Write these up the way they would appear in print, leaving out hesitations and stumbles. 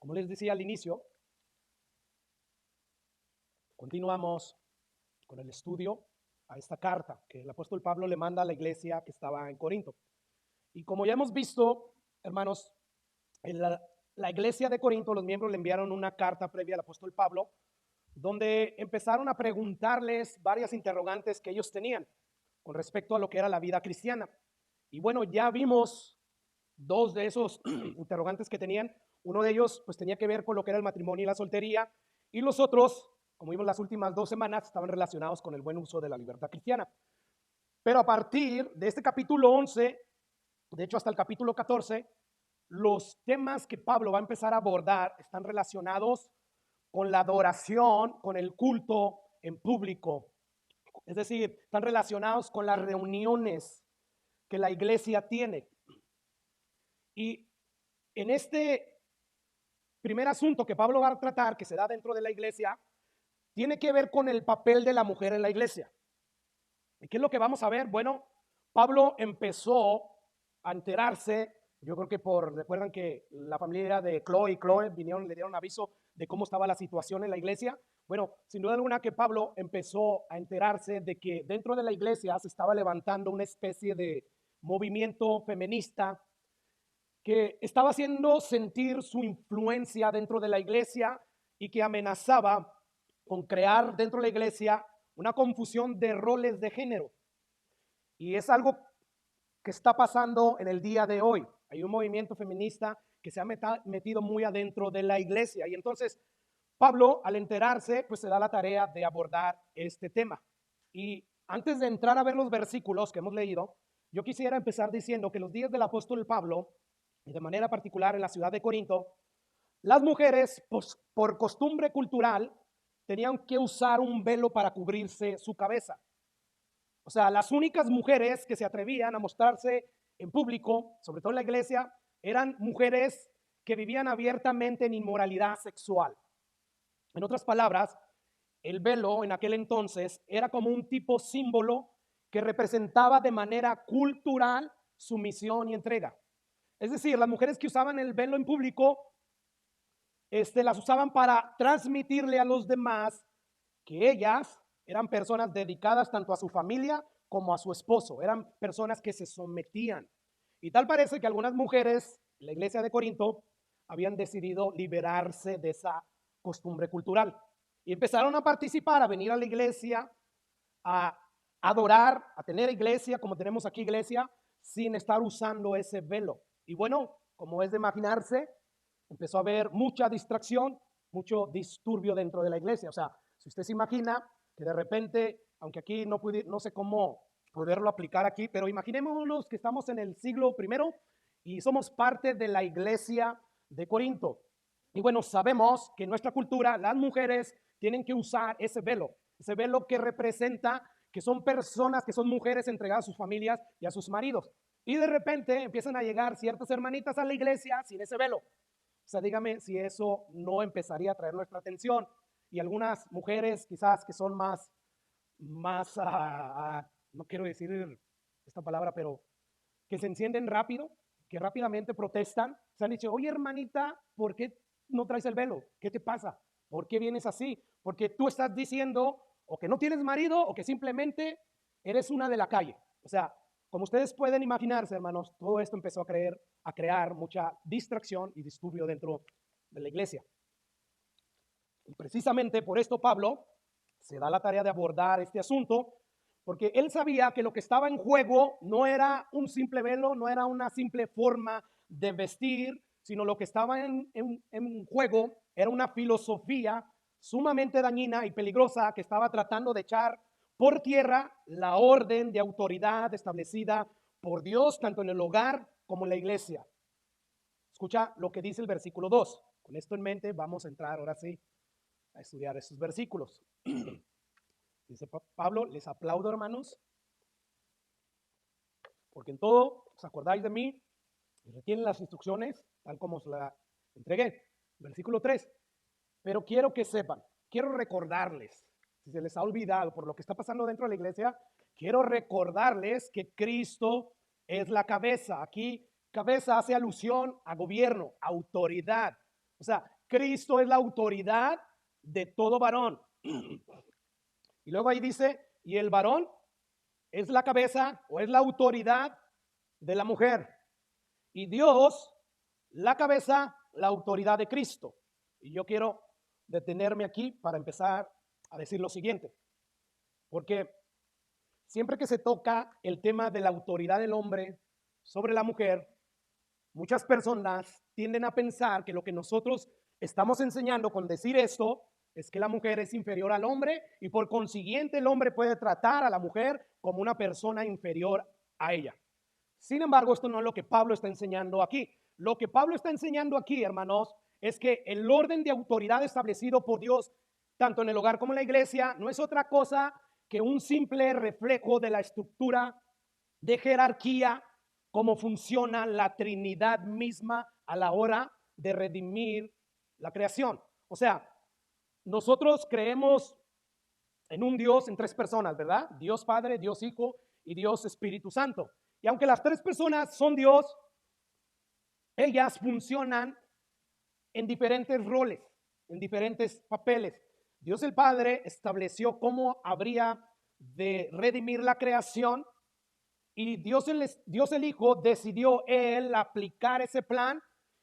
Como les decía al inicio, continuamos con el estudio a esta carta que el apóstol Pablo le manda a la iglesia que estaba en Corinto. Y como ya hemos visto, hermanos, en la iglesia de Corinto, los miembros le enviaron una carta previa al apóstol Pablo, donde empezaron a preguntarles varias interrogantes que ellos tenían con respecto a lo que era la vida cristiana. Y bueno, ya vimos dos de esos interrogantes que tenían. Uno de ellos pues tenía que ver con lo que era el matrimonio y la soltería, y los otros, como vimos las últimas 2 semanas, estaban relacionados con el buen uso de la libertad cristiana. Pero a partir de este capítulo 11, de hecho hasta el capítulo 14, los temas que Pablo va a empezar a abordar están relacionados con la adoración, con el culto en público. Es decir, están relacionados con las reuniones que la iglesia tiene. Y en este primer asunto que Pablo va a tratar, que se da dentro de la iglesia, tiene que ver con el papel de la mujer en la iglesia. ¿Y qué es lo que vamos a ver? Bueno, Pablo empezó a enterarse, yo creo que recuerdan que la familia de Chloe y Chloe vinieron, le dieron aviso de cómo estaba la situación en la iglesia. Bueno, sin duda alguna que Pablo empezó a enterarse de que dentro de la iglesia se estaba levantando una especie de movimiento feminista que estaba haciendo sentir su influencia dentro de la iglesia y que amenazaba con crear dentro de la iglesia una confusión de roles de género. Y es algo que está pasando en el día de hoy. Hay un movimiento feminista que se ha metido muy adentro de la iglesia. Y entonces Pablo, al enterarse, pues se da la tarea de abordar este tema. Y antes de entrar a ver los versículos que hemos leído, yo quisiera empezar diciendo que los días del apóstol Pablo, y de manera particular en la ciudad de Corinto, las mujeres, pues, por costumbre cultural, tenían que usar un velo para cubrirse su cabeza. O sea, las únicas mujeres que se atrevían a mostrarse en público, sobre todo en la iglesia, eran mujeres que vivían abiertamente en inmoralidad sexual. En otras palabras, el velo en aquel entonces era como un tipo símbolo que representaba de manera cultural sumisión y entrega. Es decir, las mujeres que usaban el velo en público, las usaban para transmitirle a los demás que ellas eran personas dedicadas tanto a su familia como a su esposo. Eran personas que se sometían. Y tal parece que algunas mujeres en la iglesia de Corinto habían decidido liberarse de esa costumbre cultural. Y empezaron a participar, a venir a la iglesia, a adorar, a tener iglesia como tenemos aquí iglesia, sin estar usando ese velo. Y bueno, como es de imaginarse, empezó a haber mucha distracción, mucho disturbio dentro de la iglesia. O sea, si usted se imagina que de repente, aunque aquí no sé cómo poderlo aplicar aquí, pero imaginémonos que estamos en el siglo I y somos parte de la iglesia de Corinto. Y bueno, sabemos que en nuestra cultura las mujeres tienen que usar ese velo que representa que son personas, que son mujeres entregadas a sus familias y a sus maridos. Y de repente empiezan a llegar ciertas hermanitas a la iglesia sin ese velo. O sea, dígame si eso no empezaría a traer nuestra atención. Y algunas mujeres quizás que son no quiero decir esta palabra, pero que se encienden rápido, que rápidamente protestan, se han dicho, oye hermanita, ¿por qué no traes el velo? ¿Qué te pasa? ¿Por qué vienes así? Porque tú estás diciendo o que no tienes marido o que simplemente eres una de la calle. O sea, como ustedes pueden imaginarse, hermanos, todo esto empezó a crear mucha distracción y disturbio dentro de la iglesia. Y precisamente por esto Pablo se da la tarea de abordar este asunto, porque él sabía que lo que estaba en juego no era un simple velo, no era una simple forma de vestir, sino lo que estaba en juego era una filosofía sumamente dañina y peligrosa que estaba tratando de echar por tierra la orden de autoridad establecida por Dios, tanto en el hogar como en la iglesia. Escucha lo que dice el versículo 2. Con esto en mente vamos a entrar ahora sí a estudiar estos versículos. Dice Pablo, les aplaudo hermanos, porque en todo os acordáis de mí y retienen las instrucciones tal como os la entregué. Versículo 3. Pero quiero que sepan, quiero recordarles, si se les ha olvidado por lo que está pasando dentro de la iglesia, quiero recordarles que Cristo es la cabeza. Aquí cabeza hace alusión a gobierno, autoridad. O sea, Cristo es la autoridad de todo varón. Y luego ahí dice, y el varón es la cabeza o es la autoridad de la mujer. Y Dios, la cabeza, la autoridad de Cristo. Y yo quiero detenerme aquí para empezar a decir lo siguiente. Porque siempre que se toca el tema de la autoridad del hombre sobre la mujer, muchas personas tienden a pensar que lo que nosotros estamos enseñando con decir esto es que la mujer es inferior al hombre y por consiguiente el hombre puede tratar a la mujer como una persona inferior a ella. Sin embargo, esto no es lo que Pablo está enseñando aquí. Lo que Pablo está enseñando aquí, hermanos, es que el orden de autoridad establecido por Dios, tanto en el hogar como en la iglesia, no es otra cosa que un simple reflejo de la estructura de jerarquía, cómo funciona la Trinidad misma a la hora de redimir la creación. O sea, nosotros creemos en un Dios en tres personas, ¿verdad? Dios Padre, Dios Hijo y Dios Espíritu Santo. Y aunque las tres personas son Dios, ellas funcionan en diferentes roles, en diferentes papeles. Dios el Padre estableció cómo habría de redimir la creación y Dios el Hijo decidió él aplicar ese plan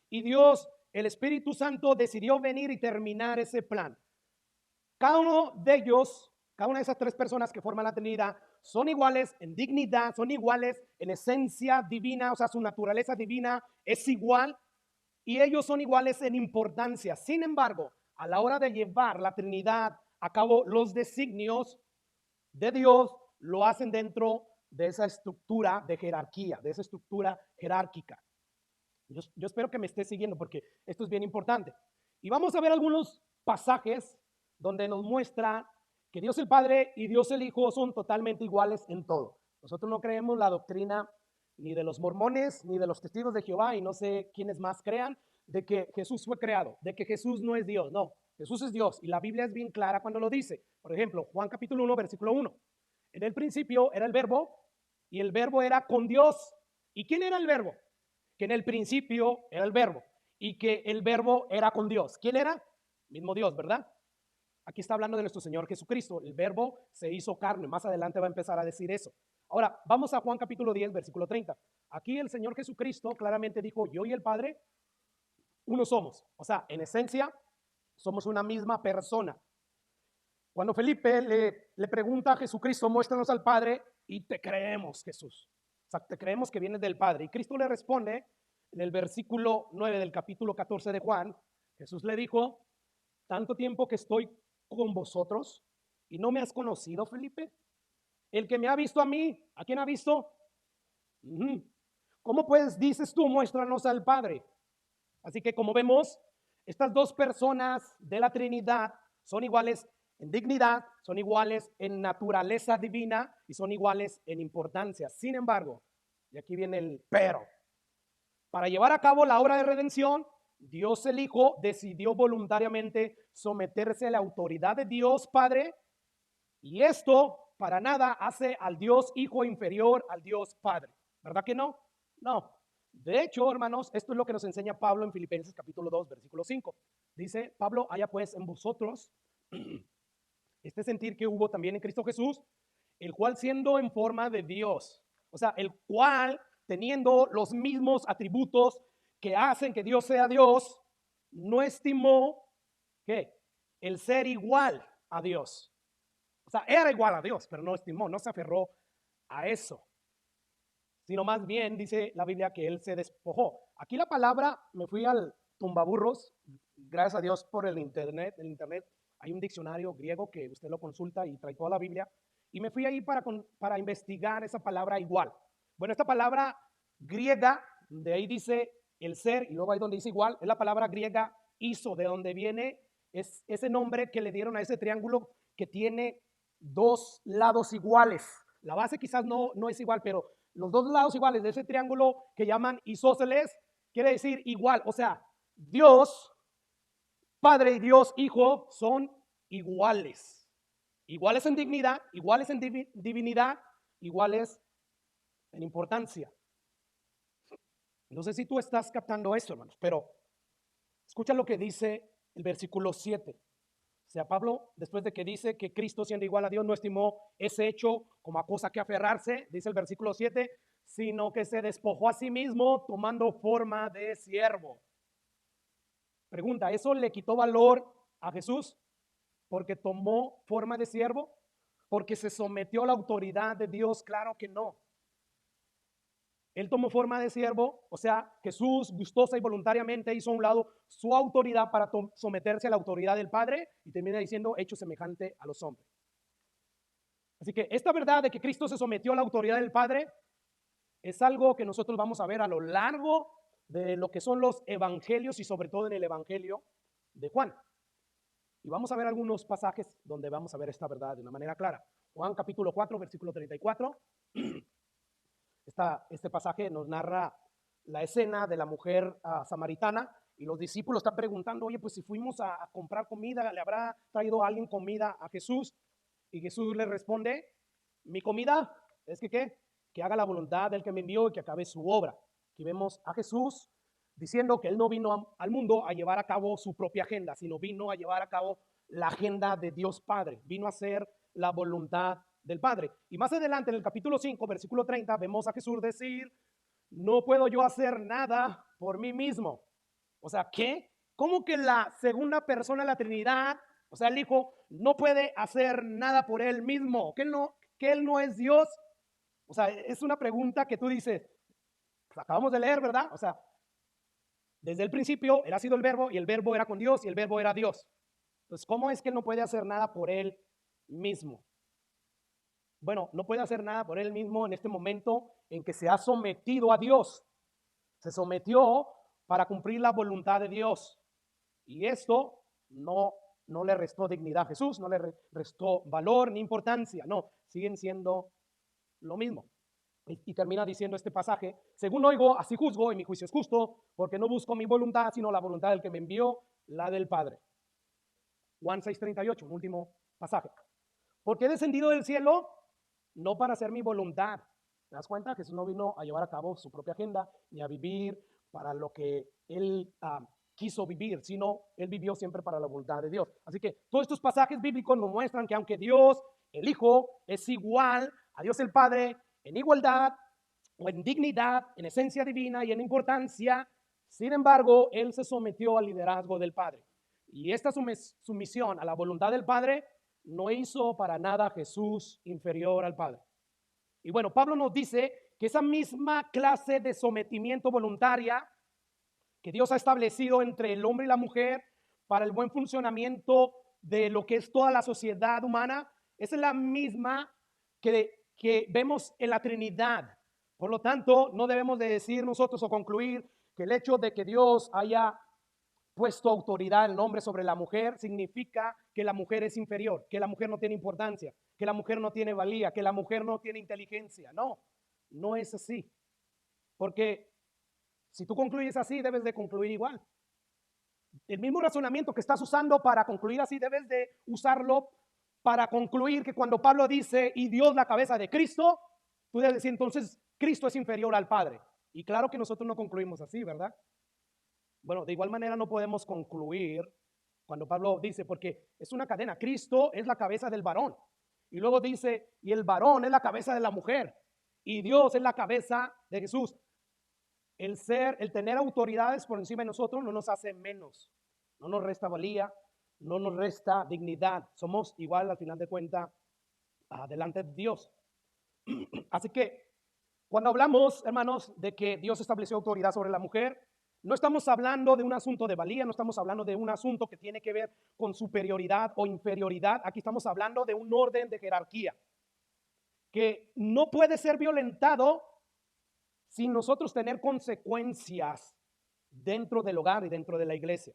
y Dios el Espíritu Santo decidió venir y terminar ese plan. Cada uno de ellos, cada una de esas tres personas que forman la Trinidad, son iguales en dignidad, son iguales en esencia divina, o sea, su naturaleza divina es igual y ellos son iguales en importancia. Sin embargo, a la hora de llevar la Trinidad a cabo, los designios de Dios lo hacen dentro de esa estructura de jerarquía, de esa estructura jerárquica. Yo espero que me esté siguiendo porque esto es bien importante. Y vamos a ver algunos pasajes donde nos muestra que Dios el Padre y Dios el Hijo son totalmente iguales en todo. Nosotros no creemos la doctrina ni de los mormones, ni de los testigos de Jehová, y no sé quiénes más crean, de que Jesús fue creado, de que Jesús no es Dios. No, Jesús es Dios, y la Biblia es bien clara cuando lo dice. Por ejemplo, Juan capítulo 1, versículo 1. En el principio era el verbo, y el verbo era con Dios. ¿Y quién era el verbo? Que en el principio era el verbo, y que el verbo era con Dios. ¿Quién era? Mismo Dios, ¿verdad? Aquí está hablando de nuestro Señor Jesucristo. El verbo se hizo carne. Más adelante va a empezar a decir eso. Ahora, vamos a Juan capítulo 10, versículo 30. Aquí el Señor Jesucristo claramente dijo, yo y el Padre, uno somos. O sea, en esencia, somos una misma persona. Cuando Felipe le pregunta a Jesucristo, muéstranos al Padre, y te creemos, Jesús. O sea, te creemos que vienes del Padre. Y Cristo le responde en el versículo 9 del capítulo 14 de Juan. Jesús le dijo, tanto tiempo que estoy con vosotros y no me has conocido, Felipe. El que me ha visto a mí, ¿a quién ha visto? ¿Cómo pues dices tú, muéstranos al Padre? Así que como vemos, estas dos personas de la Trinidad son iguales en dignidad, son iguales en naturaleza divina y son iguales en importancia. Sin embargo, y aquí viene el pero, para llevar a cabo la obra de redención, Dios el Hijo decidió voluntariamente someterse a la autoridad de Dios Padre, y esto para nada hace al Dios Hijo inferior al Dios Padre. ¿Verdad que no? No. De hecho, hermanos, esto es lo que nos enseña Pablo en Filipenses capítulo 2, versículo 5. Dice Pablo, haya pues en vosotros este sentir que hubo también en Cristo Jesús, el cual siendo en forma de Dios, o sea, el cual teniendo los mismos atributos que hacen que Dios sea Dios, no estimó que el ser igual a Dios. O sea, era igual a Dios, pero no estimó, no se aferró a eso, sino más bien dice la Biblia que él se despojó. Aquí la palabra, me fui al tumbaburros, gracias a Dios por el internet. Hay un diccionario griego que usted lo consulta y trae toda la Biblia, y me fui ahí para investigar esa palabra igual. Bueno, esta palabra griega, de ahí dice el ser, y luego ahí donde dice igual, es la palabra griega iso, de donde viene es ese nombre que le dieron a ese triángulo que tiene dos lados iguales. La base quizás no es igual, pero los dos lados iguales de ese triángulo que llaman isósceles quiere decir igual. O sea, Dios Padre y Dios Hijo son iguales. Iguales en dignidad, iguales en divinidad, iguales en importancia. No sé si tú estás captando esto, hermanos, pero Escucha lo que dice el versículo 7. O sea, Pablo, después de que dice que Cristo, siendo igual a Dios, no estimó ese hecho como a cosa que aferrarse, dice el versículo 7, sino que se despojó a sí mismo tomando forma de siervo. Pregunta, ¿eso le quitó valor a Jesús porque tomó forma de siervo? ¿Porque se sometió a la autoridad de Dios? Claro que no. Él tomó forma de siervo, o sea, Jesús gustosa y voluntariamente hizo a un lado su autoridad para someterse a la autoridad del Padre, y termina diciendo, hecho semejante a los hombres. Así que esta verdad de que Cristo se sometió a la autoridad del Padre es algo que nosotros vamos a ver a lo largo de lo que son los evangelios y sobre todo en el evangelio de Juan. Y vamos a ver algunos pasajes donde vamos a ver esta verdad de una manera clara. Juan capítulo 4, versículo 34. Este pasaje nos narra la escena de la mujer samaritana, y los discípulos están preguntando, oye, pues si fuimos a comprar comida, ¿le habrá traído alguien comida a Jesús? Y Jesús le responde, mi comida es que haga la voluntad del que me envió y que acabe su obra. Aquí vemos a Jesús diciendo que él no vino al mundo a llevar a cabo su propia agenda, sino vino a llevar a cabo la agenda de Dios Padre, vino a hacer la voluntad del Padre. Y más adelante en el capítulo 5, versículo 30, vemos a Jesús decir, no puedo yo hacer nada por mí mismo. O sea, ¿qué? ¿Cómo que la segunda persona de la Trinidad, o sea, el Hijo, no puede hacer nada por él mismo? ¿Que él no es Dios? O sea, es una pregunta que tú dices, pues acabamos de leer, ¿verdad? O sea, desde el principio él ha sido el verbo, y el verbo era con Dios, y el verbo era Dios. Entonces, ¿cómo es que él no puede hacer nada por él mismo? Bueno, no puede hacer nada por él mismo en este momento en que se ha sometido a Dios. Se sometió para cumplir la voluntad de Dios. Y esto no le restó dignidad a Jesús, no le restó valor ni importancia. No, siguen siendo lo mismo. Y termina diciendo este pasaje, según oigo, así juzgo, y mi juicio es justo, porque no busco mi voluntad, sino la voluntad del que me envió, la del Padre. Juan 6:38, un último pasaje. Porque he descendido del cielo no para hacer mi voluntad. ¿Te das cuenta? Jesús no vino a llevar a cabo su propia agenda ni a vivir para lo que él quiso vivir, sino él vivió siempre para la voluntad de Dios. Así que todos estos pasajes bíblicos nos muestran que aunque Dios, el Hijo, es igual a Dios el Padre en igualdad o en dignidad, en esencia divina y en importancia, sin embargo, él se sometió al liderazgo del Padre. Y esta sumisión a la voluntad del Padre no hizo para nada a Jesús inferior al Padre. Y bueno, Pablo nos dice que esa misma clase de sometimiento voluntaria que Dios ha establecido entre el hombre y la mujer para el buen funcionamiento de lo que es toda la sociedad humana, es la misma que vemos en la Trinidad. Por lo tanto, no debemos de decir nosotros o concluir que el hecho de que Dios haya puesto autoridad el hombre sobre la mujer significa que la mujer es inferior, que la mujer no tiene importancia, que la mujer no tiene valía, que la mujer no tiene inteligencia. No, no es así. Porque si tú concluyes así, debes de concluir igual. El mismo razonamiento que estás usando para concluir así, debes de usarlo para concluir que cuando Pablo dice, y Dios la cabeza de Cristo, tú debes decir, entonces Cristo es inferior al Padre. Y claro que nosotros no concluimos así, ¿verdad? Bueno, de igual manera no podemos concluir cuando Pablo dice, porque es una cadena, Cristo es la cabeza del varón. Y luego dice, y el varón es la cabeza de la mujer. Y Dios es la cabeza de Jesús. El tener autoridades por encima de nosotros no nos hace menos, no nos resta valía, no nos resta dignidad. Somos igual al final de cuentas delante de Dios. Así que cuando hablamos, hermanos, de que Dios estableció autoridad sobre la mujer, no estamos hablando de un asunto de valía, no estamos hablando de un asunto que tiene que ver con superioridad o inferioridad. Aquí estamos hablando de un orden de jerarquía que no puede ser violentado sin nosotros tener consecuencias dentro del hogar y dentro de la iglesia.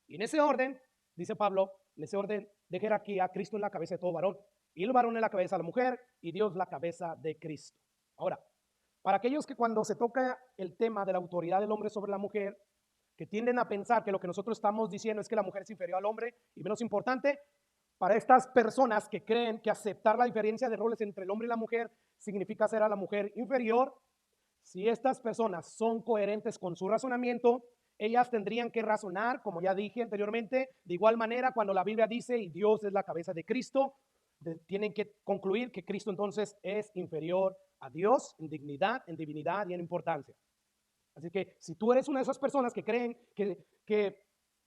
Y en ese orden, dice Pablo, en ese orden de jerarquía, Cristo es la cabeza de todo varón, y el varón es la cabeza de la mujer, y Dios la cabeza de Cristo. Ahora, para aquellos que cuando se toca el tema de la autoridad del hombre sobre la mujer, que tienden a pensar que lo que nosotros estamos diciendo es que la mujer es inferior al hombre y menos importante, para estas personas que creen que aceptar la diferencia de roles entre el hombre y la mujer significa hacer a la mujer inferior, si estas personas son coherentes con su razonamiento, ellas tendrían que razonar, como ya dije anteriormente, de igual manera cuando la Biblia dice y Dios es la cabeza de Cristo, tienen que concluir que Cristo entonces es inferior a Dios en dignidad, en divinidad y en importancia. Así que si tú eres una de esas personas que creen que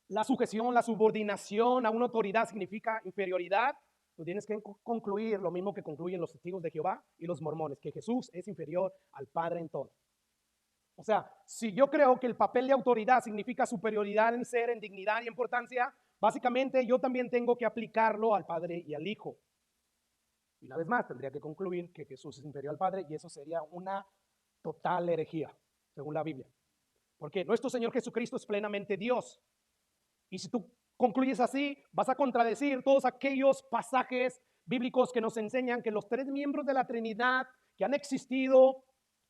la sujeción, la subordinación a una autoridad significa inferioridad, tú tienes que concluir lo mismo que concluyen los testigos de Jehová y los mormones, que Jesús es inferior al Padre en todo. O sea, si yo creo que el papel de autoridad significa superioridad en ser, en dignidad y importancia, básicamente yo también tengo que aplicarlo al Padre y al Hijo. Y una vez más, tendría que concluir que Jesús es inferior al Padre y eso sería una total herejía, según la Biblia. Porque nuestro Señor Jesucristo es plenamente Dios. Y si tú concluyes así, vas a contradecir todos aquellos pasajes bíblicos que nos enseñan que los tres miembros de la Trinidad que han existido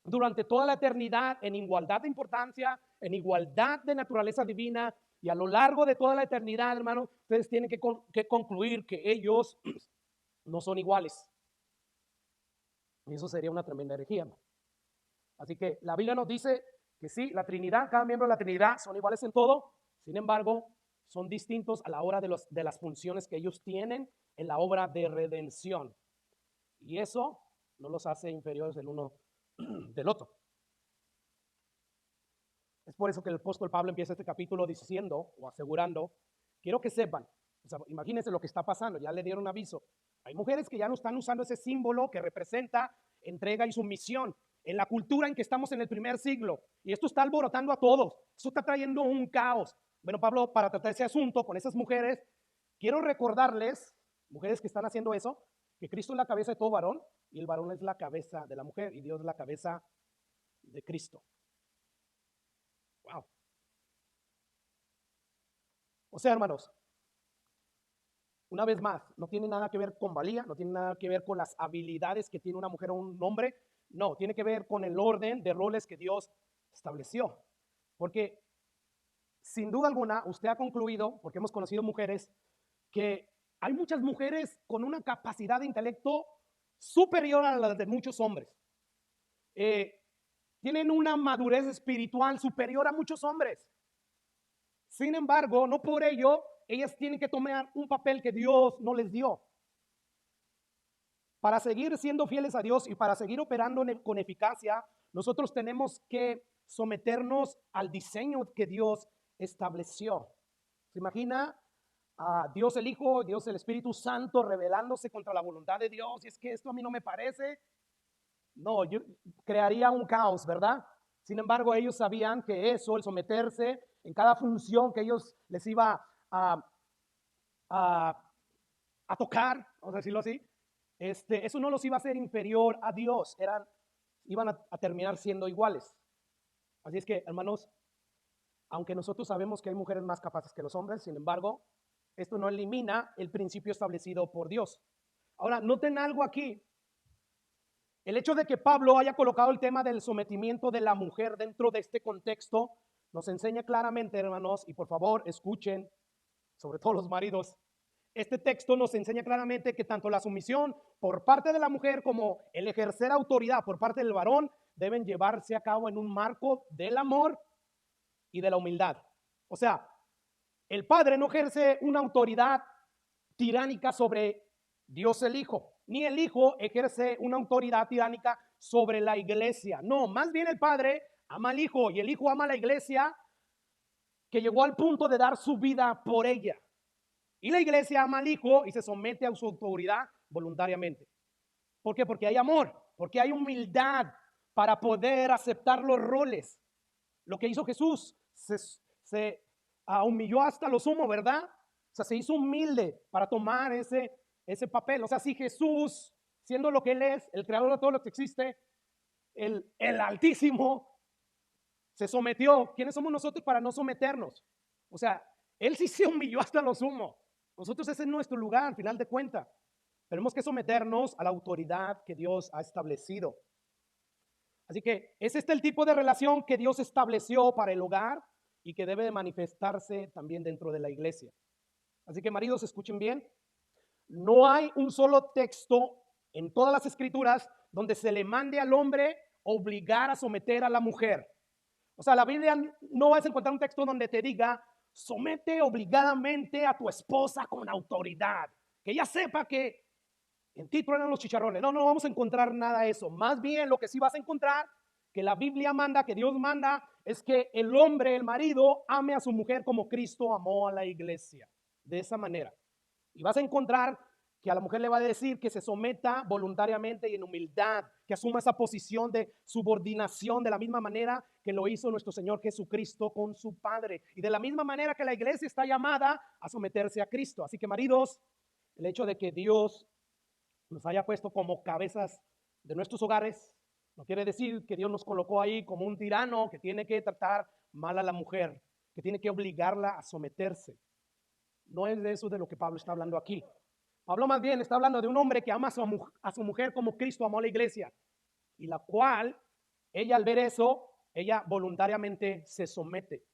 durante toda la eternidad en igualdad de importancia, en igualdad de naturaleza divina y a lo largo de toda la eternidad, hermano, ustedes tienen que concluir que ellos no son iguales. Y eso sería una tremenda herejía, hermano. Así que la Biblia nos dice que sí, la Trinidad, cada miembro de la Trinidad son iguales en todo, sin embargo, son distintos a la hora de las funciones que ellos tienen en la obra de redención. Y eso no los hace inferiores el uno del otro. Es por eso que el apóstol Pablo empieza este capítulo diciendo o asegurando, quiero que sepan, o sea, imagínense lo que está pasando, ya le dieron aviso. Hay mujeres que ya no están usando ese símbolo que representa entrega y sumisión en la cultura en que estamos en el primer siglo. Y esto está alborotando a todos. Esto está trayendo un caos. Bueno, Pablo, para tratar ese asunto con esas mujeres, quiero recordarles, mujeres que están haciendo eso, que Cristo es la cabeza de todo varón y el varón es la cabeza de la mujer y Dios es la cabeza de Cristo. Wow. O sea, hermanos, una vez más, no tiene nada que ver con valía, no tiene nada que ver con las habilidades que tiene una mujer o un hombre, no, tiene que ver con el orden de roles que Dios estableció. Porque sin duda alguna, usted ha concluido, porque hemos conocido mujeres, que hay muchas mujeres con una capacidad de intelecto superior a la de muchos hombres. Tienen una madurez espiritual superior a muchos hombres. Sin embargo, no por ello, ellas tienen que tomar un papel que Dios no les dio. Para seguir siendo fieles a Dios y para seguir operando con eficacia, nosotros tenemos que someternos al diseño que Dios estableció. ¿Se imagina a Dios el Hijo, Dios el Espíritu Santo rebelándose contra la voluntad de Dios? Y es que esto a mí no me parece. No, yo crearía un caos, ¿verdad? Sin embargo, ellos sabían que eso, el someterse en cada función que ellos les iba a tocar, vamos a decirlo así, eso no los iba a hacer inferior a Dios, iban a terminar siendo iguales. Así es que, hermanos, aunque nosotros sabemos que hay mujeres más capaces que los hombres, sin embargo, esto no elimina el principio establecido por Dios. Ahora, noten algo aquí. El hecho de que Pablo haya colocado el tema del sometimiento de la mujer dentro de este contexto nos enseña claramente, hermanos, y por favor escuchen, sobre todo los maridos, este texto nos enseña claramente que tanto la sumisión por parte de la mujer como el ejercer autoridad por parte del varón deben llevarse a cabo en un marco del amor y de la humildad. O sea, el padre no ejerce una autoridad tiránica sobre Dios el Hijo, ni el Hijo ejerce una autoridad tiránica sobre la iglesia. No, más bien el padre ama al Hijo y el Hijo ama a la iglesia, que llegó al punto de dar su vida por ella. Y la iglesia ama al Hijo y se somete a su autoridad voluntariamente. ¿Por qué? Porque hay amor, porque hay humildad para poder aceptar los roles. Lo que hizo Jesús se humilló hasta lo sumo, ¿verdad? O sea, se hizo humilde para tomar ese papel. O sea, si Jesús, siendo lo que Él es, el creador de todo lo que existe, el Altísimo, se sometió, ¿quiénes somos nosotros para no someternos? O sea, Él sí se humilló hasta lo sumo. Nosotros ese es nuestro lugar, al final de cuentas. Tenemos que someternos a la autoridad que Dios ha establecido. Así que es este el tipo de relación que Dios estableció para el hogar y que debe de manifestarse también dentro de la iglesia. Así que, maridos, escuchen bien. No hay un solo texto en todas las escrituras donde se le mande al hombre obligar a someter a la mujer. O sea, la Biblia no vas a encontrar un texto donde te diga, somete obligadamente a tu esposa con autoridad. Que ella sepa que en ti truenan los chicharrones. No, no vamos a encontrar nada de eso. Más bien lo que sí vas a encontrar, que la Biblia manda, que Dios manda, es que el hombre, el marido, ame a su mujer como Cristo amó a la iglesia. De esa manera. Y vas a encontrar que a la mujer le va a decir que se someta voluntariamente y en humildad, que asuma esa posición de subordinación de la misma manera que lo hizo nuestro Señor Jesucristo con su Padre. Y de la misma manera que la iglesia está llamada a someterse a Cristo. Así que maridos, el hecho de que Dios nos haya puesto como cabezas de nuestros hogares no quiere decir que Dios nos colocó ahí como un tirano que tiene que tratar mal a la mujer, que tiene que obligarla a someterse. No es de eso de lo que Pablo está hablando aquí. Pablo más bien está hablando de un hombre que ama a su mujer como Cristo amó a la iglesia, y la cual ella, al ver eso, ella voluntariamente se somete.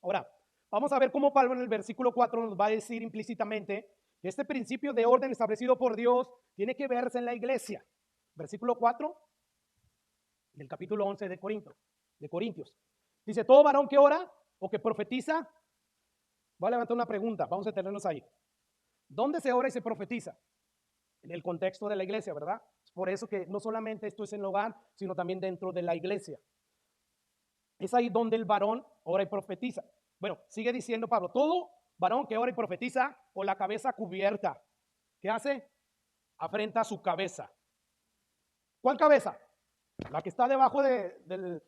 Ahora, vamos a ver cómo Pablo en el versículo 4 nos va a decir implícitamente que este principio de orden establecido por Dios tiene que verse en la iglesia. Versículo 4 del capítulo 11 de Corintios. Dice, todo varón que ora o que profetiza. Voy a levantar una pregunta, vamos a tenernos ahí. ¿Dónde se ora y se profetiza? En el contexto de la iglesia, ¿verdad? Es por eso que no solamente esto es en el hogar, sino también dentro de la iglesia. Es ahí donde el varón ora y profetiza. Bueno, sigue diciendo Pablo, todo varón que ora y profetiza con la cabeza cubierta. ¿Qué hace? Afrenta su cabeza. ¿Cuál cabeza? La que está debajo del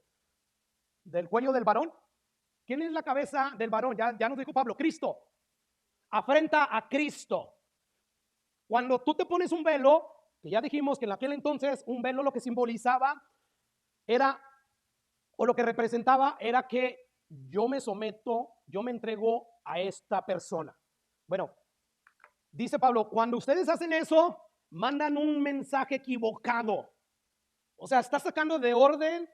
cuello del varón. ¿Quién es la cabeza del varón? Ya nos dijo Pablo, Cristo. Afrenta a Cristo. Cuando tú te pones un velo, que ya dijimos que en aquel entonces un velo lo que simbolizaba era, o lo que representaba era que yo me someto, yo me entrego a esta persona. Bueno, dice Pablo, cuando ustedes hacen eso, mandan un mensaje equivocado. O sea, está sacando de orden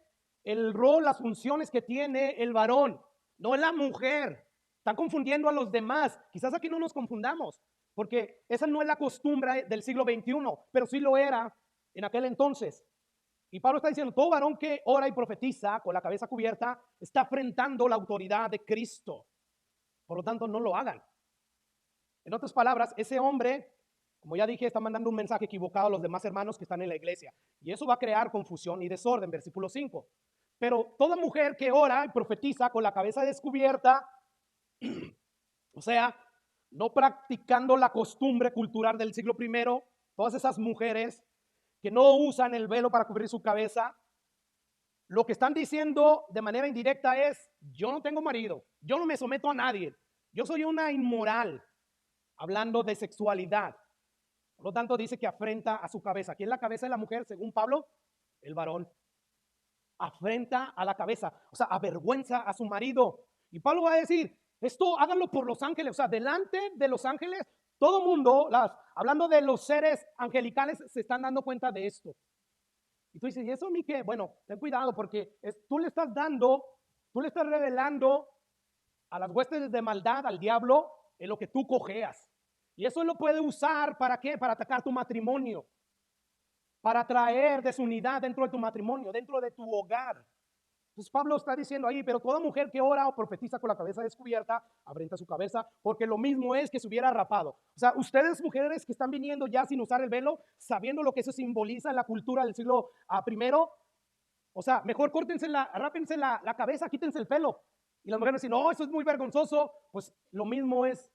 el rol, las funciones que tiene el varón, no la mujer. Están confundiendo a los demás. Quizás aquí no nos confundamos, porque esa no es la costumbre del siglo XXI, pero sí lo era en aquel entonces. Y Pablo está diciendo, todo varón que ora y profetiza con la cabeza cubierta está afrentando la autoridad de Cristo. Por lo tanto, no lo hagan. En otras palabras, ese hombre, como ya dije, está mandando un mensaje equivocado a los demás hermanos que están en la iglesia. Y eso va a crear confusión y desorden, versículo 5. Pero toda mujer que ora y profetiza con la cabeza descubierta, o sea, no practicando la costumbre cultural del siglo I, todas esas mujeres que no usan el velo para cubrir su cabeza, lo que están diciendo de manera indirecta es, yo no tengo marido, yo no me someto a nadie, yo soy una inmoral, hablando de sexualidad. Por lo tanto, dice que afrenta a su cabeza. ¿Quién es la cabeza de la mujer? Según Pablo, el varón. Afrenta a la cabeza, o sea, avergüenza a su marido. Y Pablo va a decir, esto háganlo por los ángeles, o sea, delante de los ángeles, todo mundo, hablando de los seres angelicales, se están dando cuenta de esto. Y tú dices, ¿y eso a mí qué? Bueno, ten cuidado porque tú le estás revelando a las huestes de maldad, al diablo, en lo que tú cojeas. Y eso lo puede usar, ¿para qué? Para atacar tu matrimonio, para traer desunidad dentro de tu matrimonio, dentro de tu hogar. Entonces Pablo está diciendo ahí, pero toda mujer que ora o profetiza con la cabeza descubierta, afrenta su cabeza, porque lo mismo es que se hubiera rapado. O sea, ustedes mujeres que están viniendo ya sin usar el velo, sabiendo lo que eso simboliza en la cultura del siglo I, o sea, mejor rápense la cabeza, quítense el pelo. Y las mujeres dicen, no, eso es muy vergonzoso. Pues lo mismo es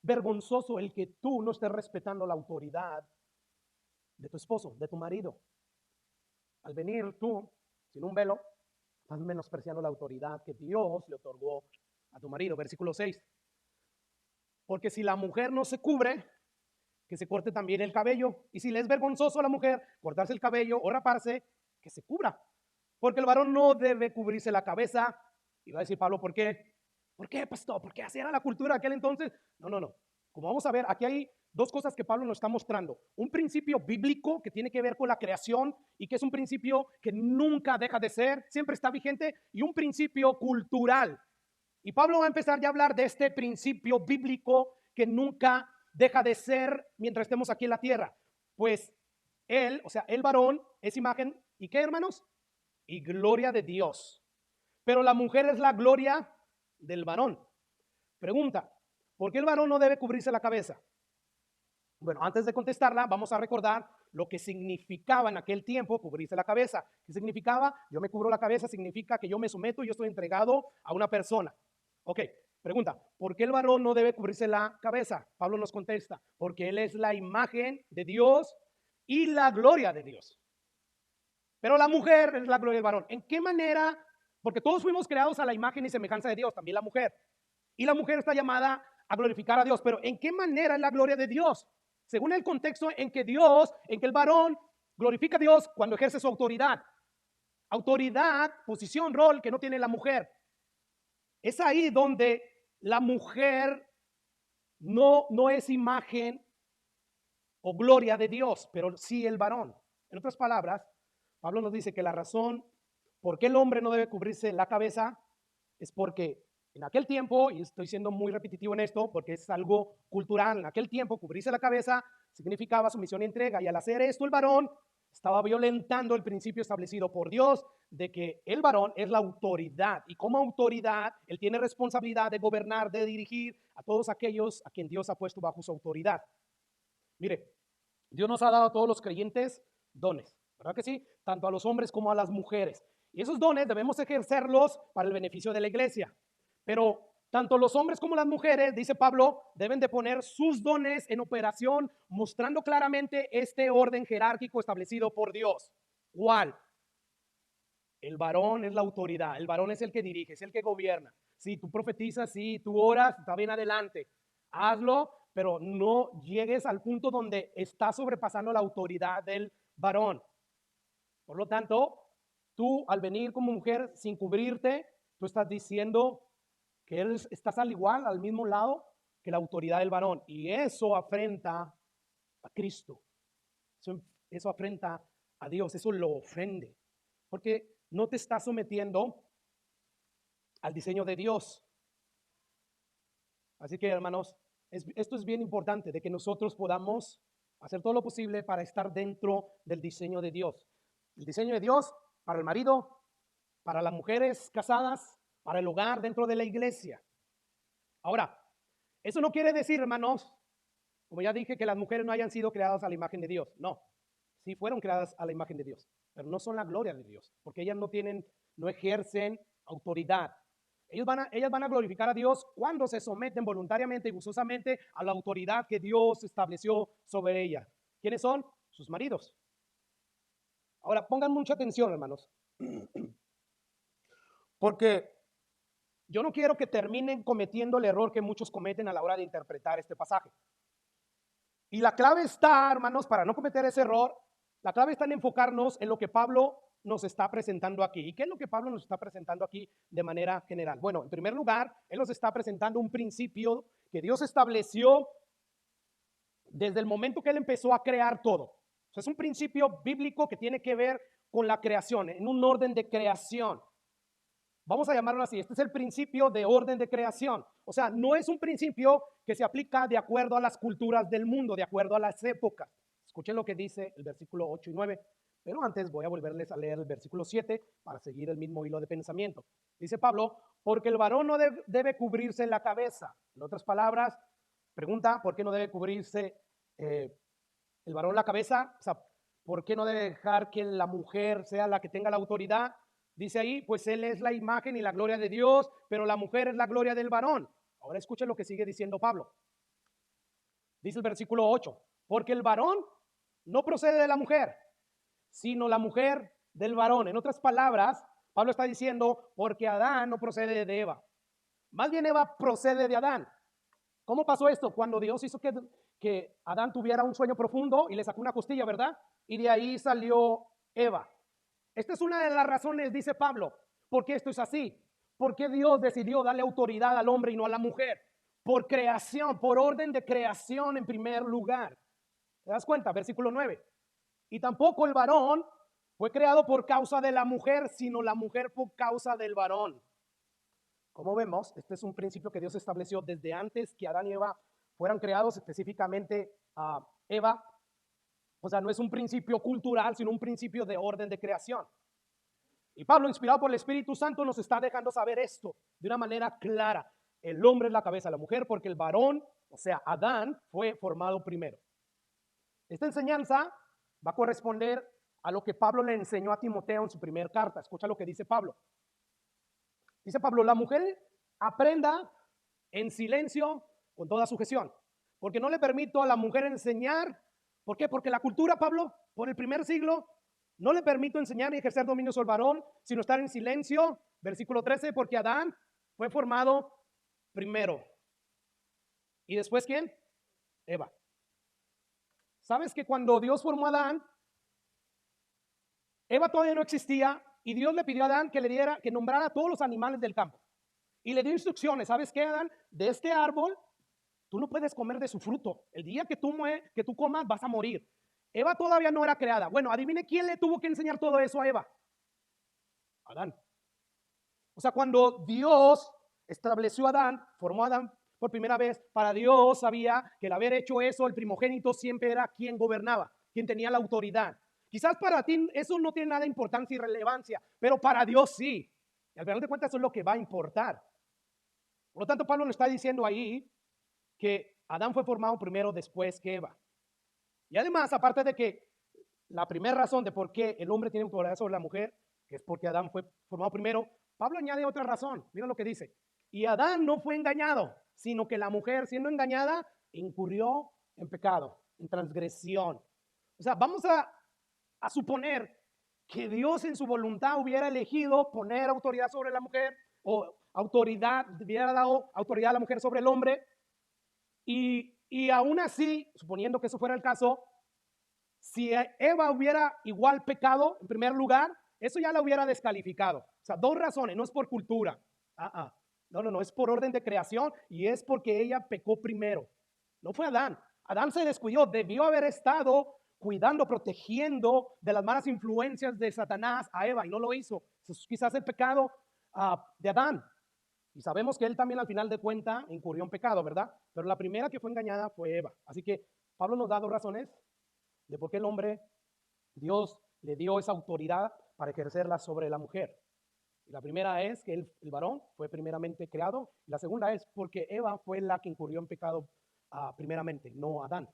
vergonzoso el que tú no estés respetando la autoridad de tu esposo, de tu marido. Al venir tú sin un velo, estás menospreciando la autoridad que Dios le otorgó a tu marido. Versículo 6. Porque si la mujer no se cubre, que se corte también el cabello. Y si le es vergonzoso a la mujer cortarse el cabello o raparse, que se cubra. Porque el varón no debe cubrirse la cabeza. Y va a decir Pablo, ¿por qué? ¿Por qué, pastor? ¿Por qué así era la cultura de aquel entonces? No. Como vamos a ver, aquí hay dos cosas que Pablo nos está mostrando. Un principio bíblico que tiene que ver con la creación y que es un principio que nunca deja de ser, siempre está vigente, y un principio cultural. Y Pablo va a empezar ya a hablar de este principio bíblico que nunca deja de ser mientras estemos aquí en la tierra. Pues él, o sea, el varón es imagen, ¿y qué, hermanos? Y gloria de Dios. pero la mujer es la gloria del varón. Pregunta, ¿por qué el varón no debe cubrirse la cabeza? Bueno, antes de contestarla, vamos a recordar lo que significaba en aquel tiempo cubrirse la cabeza. ¿Qué significaba? Yo me cubro la cabeza, significa que yo me someto y yo estoy entregado a una persona. Ok, pregunta, ¿por qué el varón no debe cubrirse la cabeza? Pablo nos contesta, porque él es la imagen de Dios y la gloria de Dios. Pero la mujer es la gloria del varón. ¿En qué manera? Porque todos fuimos creados a la imagen y semejanza de Dios, también la mujer. Y la mujer está llamada a glorificar a Dios. Pero ¿en qué manera es la gloria de Dios? Según el contexto en que el varón glorifica a Dios cuando ejerce su autoridad. Autoridad, posición, rol que no tiene la mujer. Es ahí donde la mujer no es imagen o gloria de Dios, pero sí el varón. En otras palabras, Pablo nos dice que la razón por qué el hombre no debe cubrirse la cabeza es porque en aquel tiempo, y estoy siendo muy repetitivo en esto porque es algo cultural, en aquel tiempo cubrirse la cabeza significaba sumisión y entrega, y al hacer esto el varón estaba violentando el principio establecido por Dios de que el varón es la autoridad, y como autoridad él tiene responsabilidad de gobernar, de dirigir a todos aquellos a quien Dios ha puesto bajo su autoridad. Mire, Dios nos ha dado a todos los creyentes dones, ¿verdad que sí? Tanto a los hombres como a las mujeres. Y esos dones debemos ejercerlos para el beneficio de la iglesia. Pero tanto los hombres como las mujeres, dice Pablo, deben de poner sus dones en operación, mostrando claramente este orden jerárquico establecido por Dios. ¿Cuál? El varón es la autoridad, el varón es el que dirige, es el que gobierna. Si tú profetizas, si tú oras, está bien, adelante. Hazlo, pero no llegues al punto donde está sobrepasando la autoridad del varón. Por lo tanto, tú al venir como mujer sin cubrirte, tú estás diciendo que estás al igual, al mismo lado que la autoridad del varón. Y eso afrenta a Cristo. Eso afrenta a Dios, eso lo ofende. Porque no te estás sometiendo al diseño de Dios. Así que, hermanos, esto es bien importante, de que nosotros podamos hacer todo lo posible para estar dentro del diseño de Dios. El diseño de Dios para el marido, para las mujeres casadas, para el hogar, dentro de la iglesia. Ahora, eso no quiere decir, hermanos, como ya dije, que las mujeres no hayan sido creadas a la imagen de Dios. No, sí fueron creadas a la imagen de Dios, pero no son la gloria de Dios, porque ellas no ejercen autoridad. Ellas van a glorificar a Dios cuando se someten voluntariamente y gustosamente a la autoridad que Dios estableció sobre ellas. ¿Quiénes son? Sus maridos. Ahora, pongan mucha atención, hermanos, porque yo no quiero que terminen cometiendo el error que muchos cometen a la hora de interpretar este pasaje. Y la clave está, hermanos, para no cometer ese error, la clave está en enfocarnos en lo que Pablo nos está presentando aquí. ¿Y qué es lo que Pablo nos está presentando aquí de manera general? Bueno, en primer lugar, él nos está presentando un principio que Dios estableció desde el momento que él empezó a crear todo. O sea, es un principio bíblico que tiene que ver con la creación, en un orden de creación. Vamos a llamarlo así, este es el principio de orden de creación. O sea, no es un principio que se aplica de acuerdo a las culturas del mundo, de acuerdo a las épocas. Escuchen lo que dice el versículo 8 y 9, pero antes voy a volverles a leer el versículo 7 para seguir el mismo hilo de pensamiento. Dice Pablo, porque el varón no debe cubrirse la cabeza. En otras palabras, pregunta, ¿por qué no debe cubrirse el varón la cabeza? O sea, ¿por qué no debe dejar que la mujer sea la que tenga la autoridad? Dice ahí, pues él es la imagen y la gloria de Dios, pero la mujer es la gloria del varón. Ahora escuchen lo que sigue diciendo Pablo. Dice el versículo 8, porque el varón no procede de la mujer, sino la mujer del varón. En otras palabras, Pablo está diciendo, porque Adán no procede de Eva. Más bien Eva procede de Adán. ¿Cómo pasó esto? Cuando Dios hizo que Adán tuviera un sueño profundo y le sacó una costilla, ¿verdad? Y de ahí salió Eva. Esta es una de las razones, dice Pablo, por qué esto es así. ¿Por qué Dios decidió darle autoridad al hombre y no a la mujer? Por creación, por orden de creación en primer lugar. ¿Te das cuenta? Versículo 9. Y tampoco el varón fue creado por causa de la mujer, sino la mujer por causa del varón. Como vemos, este es un principio que Dios estableció desde antes que Adán y Eva fueran creados, específicamente a Eva. O sea, no es un principio cultural, sino un principio de orden de creación. Y Pablo, inspirado por el Espíritu Santo, nos está dejando saber esto de una manera clara. El hombre es la cabeza de la mujer porque el varón, o sea, Adán, fue formado primero. Esta enseñanza va a corresponder a lo que Pablo le enseñó a Timoteo en su primera carta. Escucha lo que dice Pablo. Dice Pablo, la mujer aprenda en silencio con toda sujeción, porque no le permito a la mujer enseñar. ¿Por qué? Porque la cultura, Pablo, por el primer siglo, no le permito enseñar y ejercer dominio sobre el varón, sino estar en silencio. Versículo 13, porque Adán fue formado primero. ¿Y después quién? Eva. ¿Sabes que cuando Dios formó a Adán, Eva todavía no existía y Dios le pidió a Adán que nombrara a todos los animales del campo? Y le dio instrucciones. ¿Sabes qué, Adán? De este árbol tú no puedes comer de su fruto. El día que tú comas vas a morir. Eva todavía no era creada. Bueno, adivine quién le tuvo que enseñar todo eso a Eva. Adán. O sea, cuando Dios estableció a Adán, formó a Adán por primera vez, para Dios sabía que al haber hecho eso, el primogénito siempre era quien gobernaba, quien tenía la autoridad. Quizás para ti eso no tiene nada de importancia y relevancia, pero para Dios sí. Y al final de cuentas eso es lo que va a importar. Por lo tanto, Pablo nos está diciendo ahí que Adán fue formado primero después que Eva. Y además, aparte de que la primera razón de por qué el hombre tiene autoridad sobre la mujer, que es porque Adán fue formado primero, Pablo añade otra razón. Mira lo que dice. Y Adán no fue engañado, sino que la mujer, siendo engañada, incurrió en pecado, en transgresión. O sea, vamos a suponer que Dios en su voluntad hubiera elegido poner autoridad sobre la mujer, o hubiera dado autoridad a la mujer sobre el hombre, y aún así, suponiendo que eso fuera el caso, si Eva hubiera igual pecado en primer lugar, eso ya la hubiera descalificado. O sea, dos razones, no es por cultura. No, es por orden de creación y es porque ella pecó primero. No fue Adán. Adán se descuidó, debió haber estado cuidando, protegiendo de las malas influencias de Satanás a Eva y no lo hizo. Eso es quizás el pecado de Adán. Y sabemos que él también al final de cuentas incurrió en pecado, ¿verdad? Pero la primera que fue engañada fue Eva. Así que Pablo nos da dos razones de por qué el hombre, Dios le dio esa autoridad para ejercerla sobre la mujer. Y la primera es que el varón fue primeramente creado. Y la segunda es porque Eva fue la que incurrió en pecado primeramente, no Adán.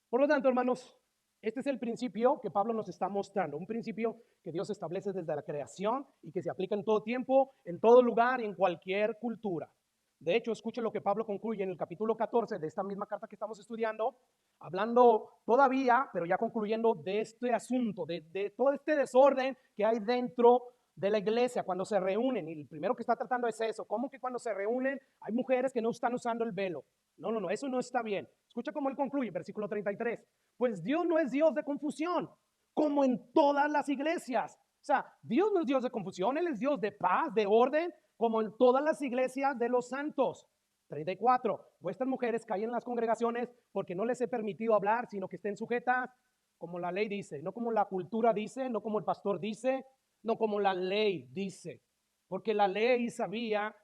Por lo tanto, hermanos, este es el principio que Pablo nos está mostrando, un principio que Dios establece desde la creación y que se aplica en todo tiempo, en todo lugar y en cualquier cultura. De hecho, escuchen lo que Pablo concluye en el capítulo 14 de esta misma carta que estamos estudiando, hablando todavía, pero ya concluyendo de este asunto, de todo este desorden que hay dentro de la iglesia cuando se reúnen. Y el primero que está tratando es eso, ¿cómo que cuando se reúnen hay mujeres que no están usando el velo? No, eso no está bien. Escucha cómo él concluye, versículo 33. Pues Dios no es Dios de confusión, como en todas las iglesias. O sea, Dios no es Dios de confusión, Él es Dios de paz, de orden, como en todas las iglesias de los santos. 34. Vuestras mujeres callen en las congregaciones porque no les he permitido hablar, sino que estén sujetas como la ley dice, no como la cultura dice, no como el pastor dice, no como la ley dice. Porque la ley sabía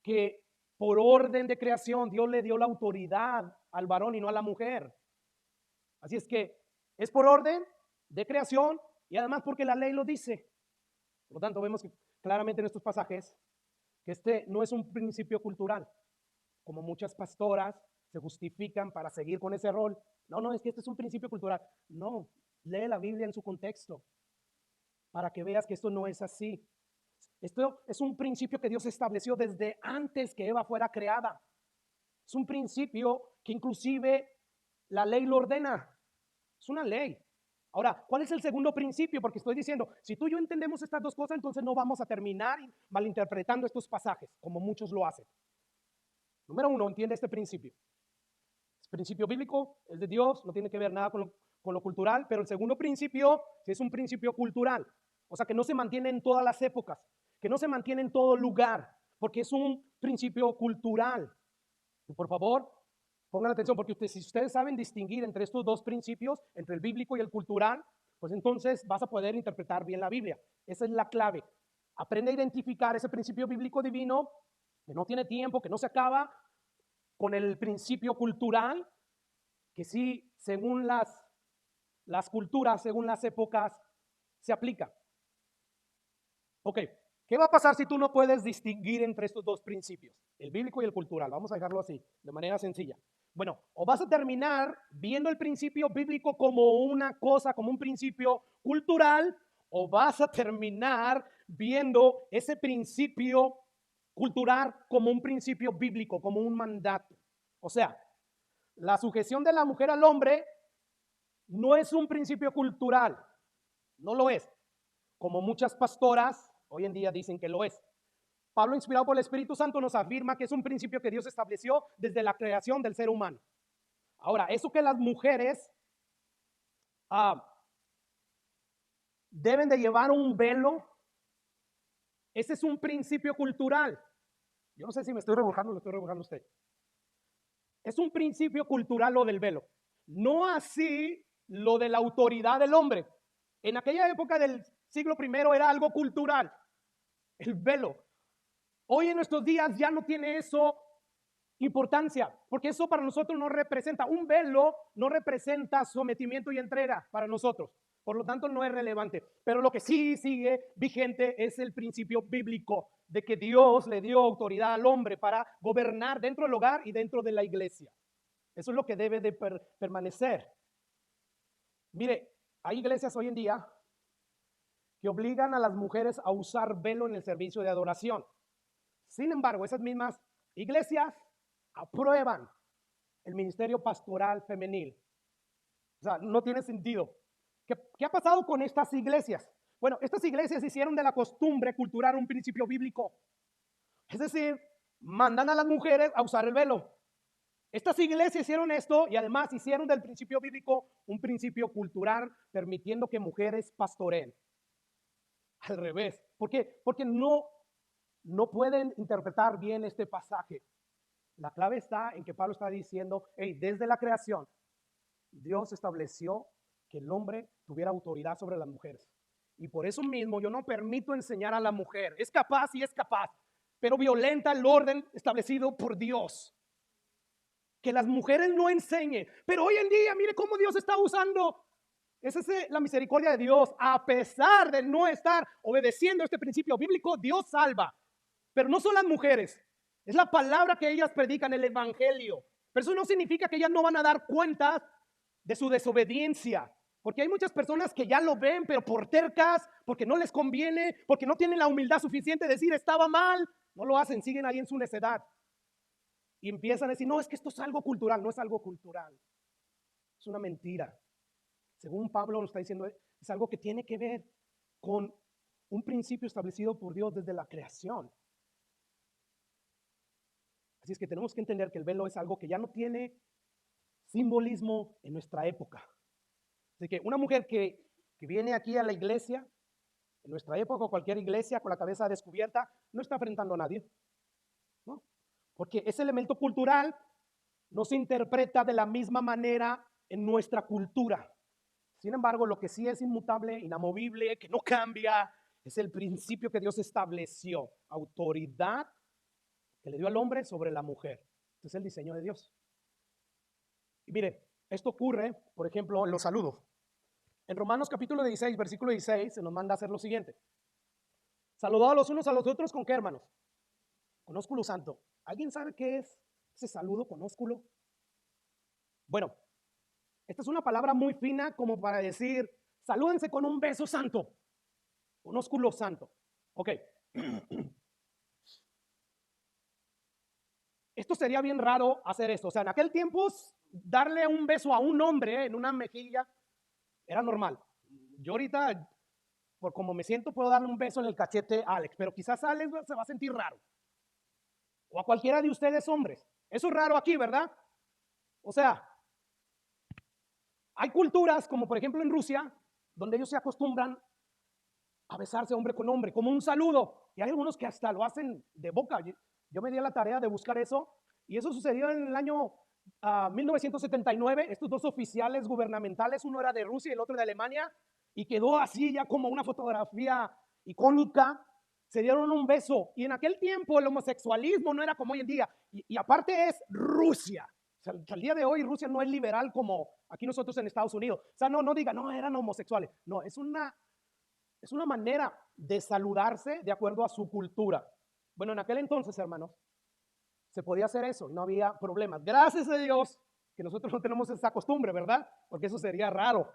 que por orden de creación Dios le dio la autoridad al varón y no a la mujer. Así es que es por orden de creación y además porque la ley lo dice. Por lo tanto, vemos que claramente en estos pasajes que este no es un principio cultural, como muchas pastoras se justifican para seguir con ese rol. No, es que este es un principio cultural. No, lee la Biblia en su contexto para que veas que esto no es así. Esto es un principio que Dios estableció desde antes que Eva fuera creada. Es un principio que inclusive la ley lo ordena. Es una ley. Ahora, ¿cuál es el segundo principio? Porque estoy diciendo, si tú y yo entendemos estas dos cosas, entonces no vamos a terminar malinterpretando estos pasajes, como muchos lo hacen. Número uno, entiende este principio. Es principio bíblico, es de Dios, no tiene que ver nada con lo cultural, pero el segundo principio es un principio cultural. O sea, que no se mantiene en todas las épocas, que no se mantiene en todo lugar, porque es un principio cultural. Y por favor, pongan atención, porque si ustedes saben distinguir entre estos dos principios, entre el bíblico y el cultural, pues entonces vas a poder interpretar bien la Biblia. Esa es la clave. Aprende a identificar ese principio bíblico divino que no tiene tiempo, que no se acaba, con el principio cultural, que sí, según las culturas, según las épocas, se aplica. Ok, ¿qué va a pasar si tú no puedes distinguir entre estos dos principios, el bíblico y el cultural? Vamos a dejarlo así, de manera sencilla. Bueno, o vas a terminar viendo el principio bíblico como una cosa, como un principio cultural, o vas a terminar viendo ese principio cultural como un principio bíblico, como un mandato. O sea, la sujeción de la mujer al hombre no es un principio cultural, no lo es, como muchas pastoras hoy en día dicen que lo es. Pablo, inspirado por el Espíritu Santo, nos afirma que es un principio que Dios estableció desde la creación del ser humano. Ahora, eso que las mujeres ah, deben de llevar un velo, ese es un principio cultural. Yo no sé si me estoy rebujando o lo estoy rebujando usted. Es un principio cultural lo del velo. No así lo de la autoridad del hombre. En aquella época del siglo I era algo cultural, el velo. Hoy en nuestros días ya no tiene eso importancia, porque eso para nosotros no representa, un velo no representa sometimiento y entrega para nosotros. Por lo tanto, no es relevante. Pero lo que sí sigue vigente es el principio bíblico de que Dios le dio autoridad al hombre para gobernar dentro del hogar y dentro de la iglesia. Eso es lo que debe de permanecer. Mire, hay iglesias hoy en día que obligan a las mujeres a usar velo en el servicio de adoración. Sin embargo, esas mismas iglesias aprueban el ministerio pastoral femenil. O sea, no tiene sentido. ¿Qué ha pasado con estas iglesias? Bueno, estas iglesias hicieron de la costumbre cultural un principio bíblico. Es decir, mandan a las mujeres a usar el velo. Estas iglesias hicieron esto y además hicieron del principio bíblico un principio cultural, permitiendo que mujeres pastoreen. Al revés. ¿Por qué? Porque no pueden interpretar bien este pasaje. La clave está en que Pablo está diciendo, hey, desde la creación, Dios estableció que el hombre tuviera autoridad sobre las mujeres. Y por eso mismo yo no permito enseñar a la mujer. Es capaz y es capaz, pero violenta el orden establecido por Dios. Que las mujeres no enseñen. Pero hoy en día, mire cómo Dios está usando. Esa es la misericordia de Dios. A pesar de no estar obedeciendo este principio bíblico, Dios salva. Pero no son las mujeres. Es la palabra que ellas predican, el evangelio. Pero eso no significa que ellas no van a dar cuentas de su desobediencia. Porque hay muchas personas que ya lo ven, pero por tercas, porque no les conviene, porque no tienen la humildad suficiente de decir estaba mal, no lo hacen, siguen ahí en su necedad. Y empiezan a decir, no, es que esto es algo cultural. No es algo cultural. Es una mentira. Según Pablo lo está diciendo, es algo que tiene que ver con un principio establecido por Dios desde la creación. Así es que tenemos que entender que el velo es algo que ya no tiene simbolismo en nuestra época. Así que una mujer que viene aquí a la iglesia, en nuestra época, o cualquier iglesia con la cabeza descubierta, no está enfrentando a nadie, ¿no? Porque ese elemento cultural no se interpreta de la misma manera en nuestra cultura. Sin embargo, lo que sí es inmutable, inamovible, que no cambia, es el principio que Dios estableció, autoridad que le dio al hombre sobre la mujer. Este es el diseño de Dios. Y mire, esto ocurre, por ejemplo, en los saludos. En Romanos capítulo 16, versículo 16, se nos manda a hacer lo siguiente. Saludados los unos a los otros, ¿con qué, hermanos? Con ósculo santo. ¿Alguien sabe qué es ese saludo con ósculo? Bueno, esta es una palabra muy fina como para decir, salúdense con un beso santo, un ósculo santo. Ok. Esto sería bien raro hacer esto. O sea, en aquel tiempo darle un beso a un hombre en una mejilla era normal. Yo ahorita, por como me siento, puedo darle un beso en el cachete a Alex, pero quizás Alex se va a sentir raro. O a cualquiera de ustedes hombres. Eso es raro aquí, ¿verdad? O sea, hay culturas, como por ejemplo en Rusia, donde ellos se acostumbran a besarse hombre con hombre, como un saludo. Y hay algunos que hasta lo hacen de boca. Yo me di a la tarea de buscar eso, y eso sucedió en el año 1979. Estos dos oficiales gubernamentales, uno era de Rusia y el otro de Alemania, y quedó así ya como una fotografía icónica. Se dieron un beso, y en aquel tiempo el homosexualismo no era como hoy en día, y aparte es Rusia. O sea, al día de hoy Rusia no es liberal como aquí nosotros en Estados Unidos. O sea, no diga, no, eran homosexuales. No, es una Es una manera de saludarse de acuerdo a su cultura. Bueno, en aquel entonces, hermanos, se podía hacer eso y no había problemas. Gracias a Dios que nosotros no tenemos esa costumbre, ¿verdad? Porque eso sería raro.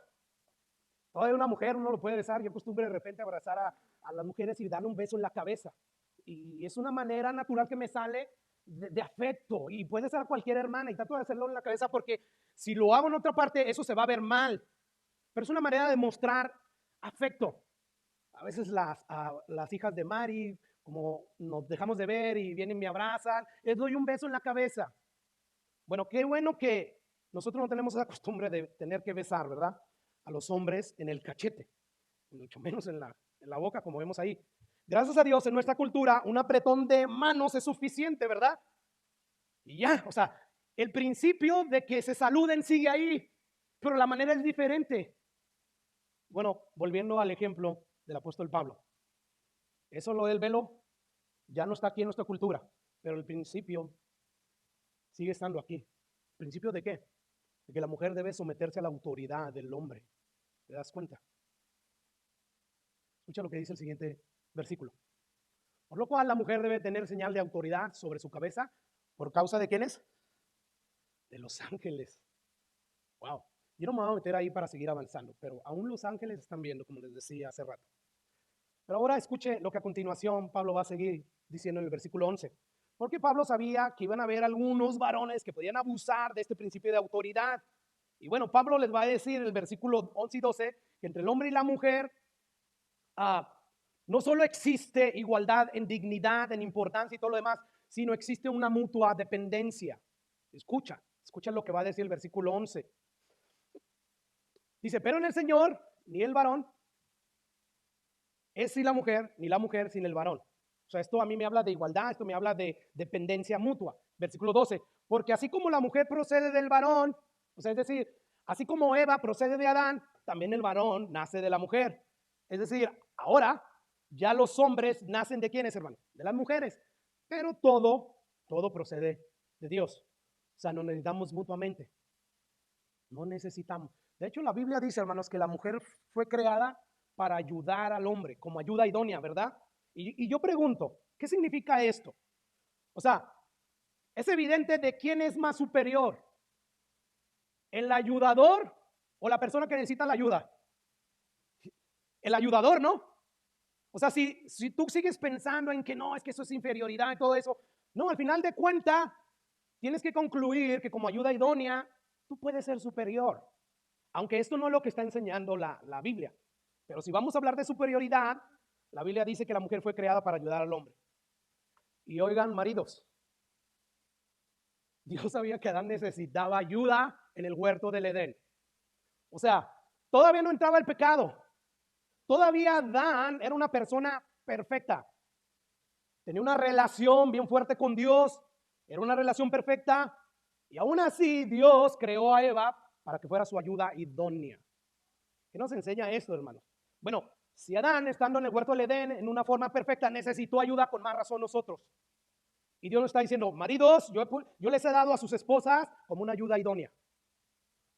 Todavía una mujer uno lo puede besar. Yo acostumbro de repente abrazar a las mujeres y darle un beso en la cabeza. Y es una manera natural que me sale de afecto. Y puede ser a cualquier hermana y trato de hacerlo en la cabeza porque si lo hago en otra parte, eso se va a ver mal. Pero es una manera de mostrar afecto. A veces las hijas de Mari, como nos dejamos de ver y vienen y me abrazan, les doy un beso en la cabeza. Bueno, qué bueno que nosotros no tenemos esa costumbre de tener que besar, ¿verdad? A los hombres en el cachete, mucho menos en la boca, como vemos ahí. Gracias a Dios, en nuestra cultura, un apretón de manos es suficiente, ¿verdad? Y ya, o sea, el principio de que se saluden sigue ahí, pero la manera es diferente. Bueno, volviendo al ejemplo del apóstol Pablo. Eso lo del velo ya no está aquí en nuestra cultura, pero el principio sigue estando aquí. ¿El principio de qué? De que la mujer debe someterse a la autoridad del hombre. ¿Te das cuenta? Escucha lo que dice el siguiente versículo. Por lo cual la mujer debe tener señal de autoridad sobre su cabeza. ¿Por causa de quiénes? De los ángeles. Wow. Yo no me voy a meter ahí para seguir avanzando, pero aún los ángeles están viendo, como les decía hace rato. Pero ahora escuche lo que a continuación Pablo va a seguir diciendo en el versículo 11. Porque Pablo sabía que iban a haber algunos varones que podían abusar de este principio de autoridad. Y bueno, Pablo les va a decir en el versículo 11 y 12 que entre el hombre y la mujer no solo existe igualdad en dignidad, en importancia y todo lo demás, sino existe una mutua dependencia. Escucha lo que va a decir el versículo 11. Dice, pero en el Señor, ni el varón es sin la mujer, ni la mujer sin el varón. O sea, esto a mí me habla de igualdad, esto me habla de dependencia mutua. Versículo 12, porque así como la mujer procede del varón, o sea, es decir, así como Eva procede de Adán, también el varón nace de la mujer. Es decir, ahora ya los hombres nacen de quiénes, hermano? De las mujeres. Pero todo procede de Dios. O sea, no necesitamos mutuamente. No necesitamos. De hecho, la Biblia dice, hermanos, que la mujer fue creada para ayudar al hombre, como ayuda idónea, ¿verdad? Y yo pregunto, ¿qué significa esto? O sea, es evidente de quién es más superior, el ayudador o la persona que necesita la ayuda. El ayudador, ¿no? O sea, si tú sigues pensando en que no, es que eso es inferioridad y todo eso, no, al final de cuentas, tienes que concluir que como ayuda idónea, tú puedes ser superior. Aunque esto no es lo que está enseñando la Biblia. Pero si vamos a hablar de superioridad, la Biblia dice que la mujer fue creada para ayudar al hombre. Y oigan, maridos, Dios sabía que Adán necesitaba ayuda en el huerto del Edén. O sea, todavía no entraba el pecado. Todavía Adán era una persona perfecta. Tenía una relación bien fuerte con Dios. Era una relación perfecta. Y aún así Dios creó a Eva para que fuera su ayuda idónea. ¿Qué nos enseña esto, hermanos? Bueno, si Adán, estando en el huerto del Edén en una forma perfecta, necesitó ayuda, con más razón nosotros. Y Dios nos está diciendo, maridos, yo les he dado a sus esposas como una ayuda idónea.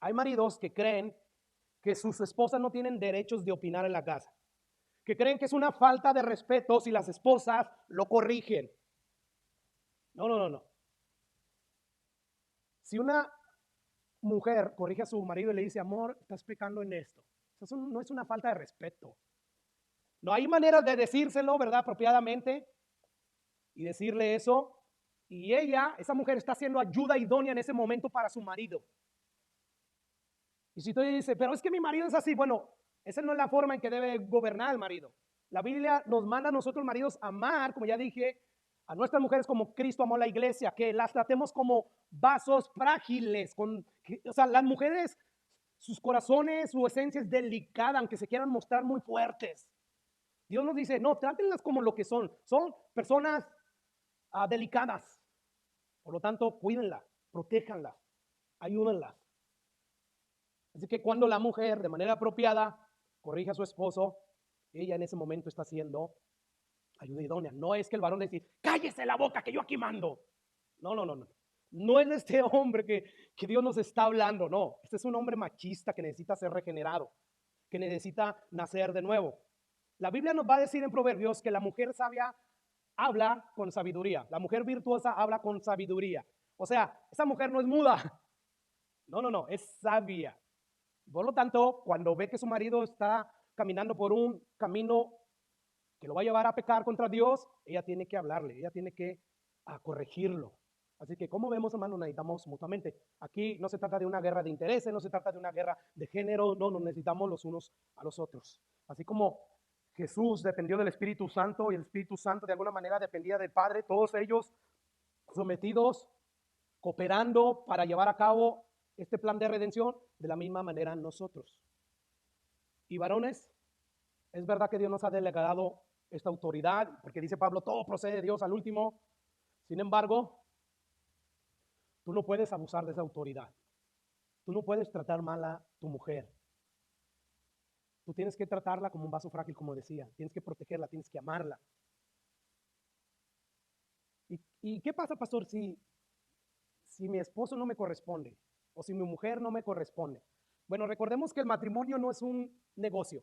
Hay maridos que creen que sus esposas no tienen derechos de opinar en la casa, que creen que es una falta de respeto si las esposas lo corrigen. No. Si una mujer corrige a su marido y le dice, amor, estás pecando en esto, eso no es una falta de respeto. No hay manera de decírselo, ¿verdad? Apropiadamente y decirle eso. Y esa mujer está haciendo ayuda idónea en ese momento para su marido. Y si tú dices, pero es que mi marido es así, bueno, esa no es la forma en que debe gobernar el marido. La Biblia nos manda a nosotros maridos a amar, como ya dije, a nuestras mujeres como Cristo amó a la iglesia, que las tratemos como vasos frágiles. O sea, las mujeres, sus corazones, su esencia es delicada, aunque se quieran mostrar muy fuertes. Dios nos dice, no, trátenlas como lo que son. Son personas delicadas. Por lo tanto, cuídenlas, protéjanlas, ayúdenlas. Así que cuando la mujer de manera apropiada corrige a su esposo, ella en ese momento está haciendo ayuda idónea. No es que el varón le dice, cállese la boca que yo aquí mando. No. No es de este hombre que Dios nos está hablando, no. Este es un hombre machista que necesita ser regenerado, que necesita nacer de nuevo. La Biblia nos va a decir en Proverbios que la mujer sabia habla con sabiduría. La mujer virtuosa habla con sabiduría. O sea, esa mujer no es muda. No, no, no, es sabia. Por lo tanto, cuando ve que su marido está caminando por un camino que lo va a llevar a pecar contra Dios, ella tiene que hablarle, ella tiene que corregirlo. Así que, como vemos, hermanos, necesitamos mutuamente. Aquí no se trata de una guerra de intereses, no se trata de una guerra de género, no, nos necesitamos los unos a los otros. Así como Jesús dependió del Espíritu Santo y el Espíritu Santo de alguna manera dependía del Padre, todos ellos sometidos, cooperando para llevar a cabo este plan de redención, de la misma manera nosotros. Y varones, es verdad que Dios nos ha delegado esta autoridad, porque dice Pablo, todo procede de Dios al último. Sin embargo, tú no puedes abusar de esa autoridad. Tú no puedes tratar mal a tu mujer. Tú tienes que tratarla como un vaso frágil, como decía. Tienes que protegerla, tienes que amarla. ¿Y qué pasa, pastor, si mi esposo no me corresponde o si mi mujer no me corresponde? Bueno, recordemos que el matrimonio no es un negocio.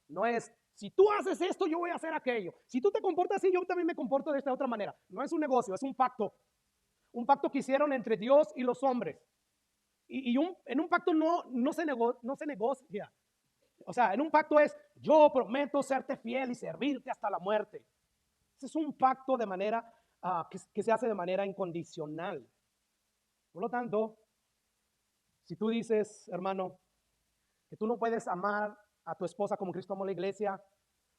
No es, si tú haces esto, yo voy a hacer aquello. Si tú te comportas así, yo también me comporto de esta otra manera. No es un negocio, es un pacto. Un pacto que hicieron entre Dios y los hombres. En un pacto no se negocia. O sea, en un pacto es, yo prometo serte fiel y servirte hasta la muerte. Ese es un pacto de manera que se hace de manera incondicional. Por lo tanto, si tú dices, hermano, que tú no puedes amar a tu esposa como Cristo amó la iglesia,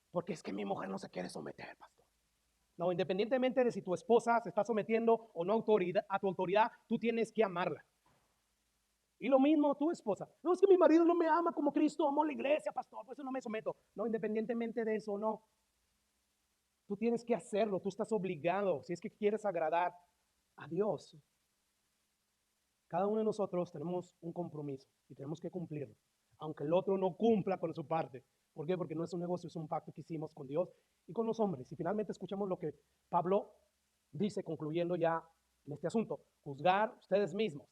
porque es que mi mujer no se quiere someter, pastor. No, independientemente de si tu esposa se está sometiendo o no a tu autoridad, tú tienes que amarla. Y lo mismo tu esposa. No, es que mi marido no me ama como Cristo amó la iglesia, pastor, por eso no me someto. No, independientemente de eso, no. Tú tienes que hacerlo, tú estás obligado, si es que quieres agradar a Dios. Cada uno de nosotros tenemos un compromiso y tenemos que cumplirlo, aunque el otro no cumpla con su parte. ¿Por qué? Porque no es un negocio, es un pacto que hicimos con Dios y con los hombres. Y finalmente escuchamos lo que Pablo dice, concluyendo ya en este asunto: juzgar ustedes mismos.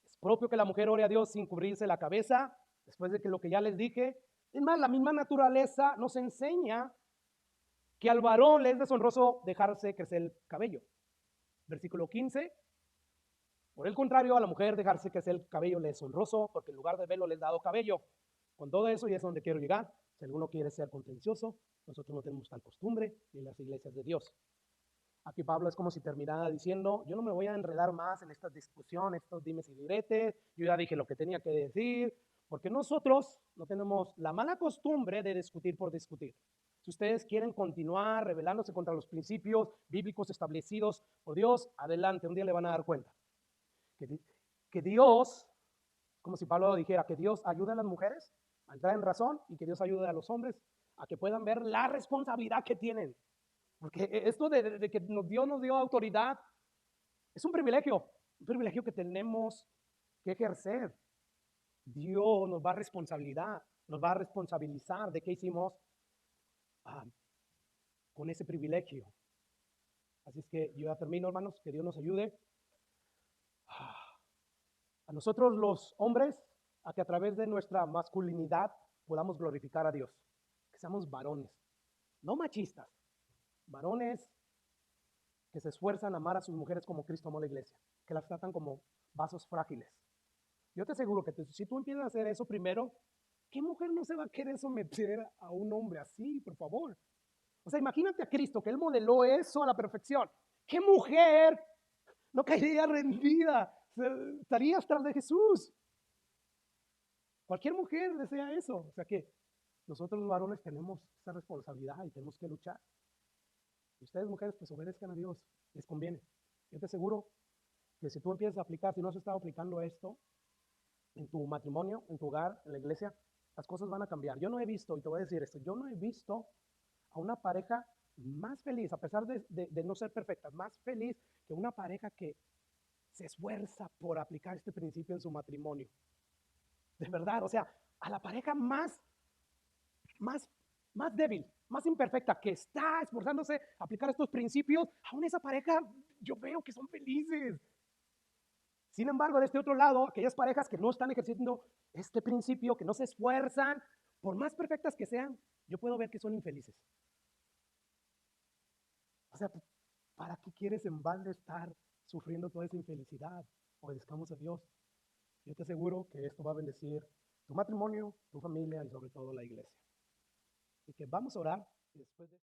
Es propio que la mujer ore a Dios sin cubrirse la cabeza, después de que lo que ya les dije. Es más, la misma naturaleza nos enseña que al varón le es deshonroso dejarse crecer el cabello. Versículo 15. Por el contrario, a la mujer dejarse crecer el cabello le es honroso, porque en lugar de velo le es dado cabello. Con todo eso, y es donde quiero llegar, si alguno quiere ser contencioso, nosotros no tenemos tal costumbre en las iglesias de Dios. Aquí Pablo es como si terminara diciendo, yo no me voy a enredar más en estas discusiones, estos dimes y diretes, yo ya dije lo que tenía que decir, porque nosotros no tenemos la mala costumbre de discutir por discutir. Si ustedes quieren continuar rebelándose contra los principios bíblicos establecidos por Dios, adelante, un día le van a dar cuenta. Que Dios, como si Pablo dijera, que Dios ayude a las mujeres a entrar en razón y que Dios ayude a los hombres a que puedan ver la responsabilidad que tienen. Porque esto de que Dios nos dio autoridad es un privilegio que tenemos que ejercer. Dios nos va a nos va a responsabilizar de qué hicimos con ese privilegio. Así es que yo ya termino, hermanos, que Dios nos ayude a nosotros los hombres a que a través de nuestra masculinidad podamos glorificar a Dios, que seamos varones, no machistas, varones que se esfuerzan a amar a sus mujeres como Cristo amó a la iglesia, que las tratan como vasos frágiles. Yo te aseguro que si tú empiezas a hacer eso primero, ¿qué mujer no se va a querer someter a un hombre así, por favor? O sea, imagínate a Cristo, que Él modeló eso a la perfección. ¿Qué mujer no caería rendida? Estarías tras de Jesús. Cualquier mujer desea eso. O sea que nosotros los varones tenemos esa responsabilidad y tenemos que luchar. Y ustedes, mujeres, pues obedezcan a Dios, les conviene. Yo te aseguro que si tú empiezas a aplicar, si no has estado aplicando esto en tu matrimonio, en tu hogar, en la iglesia, las cosas van a cambiar. Yo no he visto, y te voy a decir esto, yo no he visto a una pareja más feliz, a pesar de no ser perfecta, más feliz que una pareja que se esfuerza por aplicar este principio en su matrimonio. De verdad, o sea, a la pareja más débil, más imperfecta, que está esforzándose a aplicar estos principios, aún esa pareja yo veo que son felices. Sin embargo, de este otro lado, aquellas parejas que no están ejerciendo este principio, que no se esfuerzan por más perfectas que sean, yo puedo ver que son infelices. O sea, ¿para qué quieres en balde estar sufriendo toda esa infelicidad? Obedezcamos a Dios. Yo te aseguro que esto va a bendecir tu matrimonio, tu familia y sobre todo la iglesia. Así que vamos a orar y después de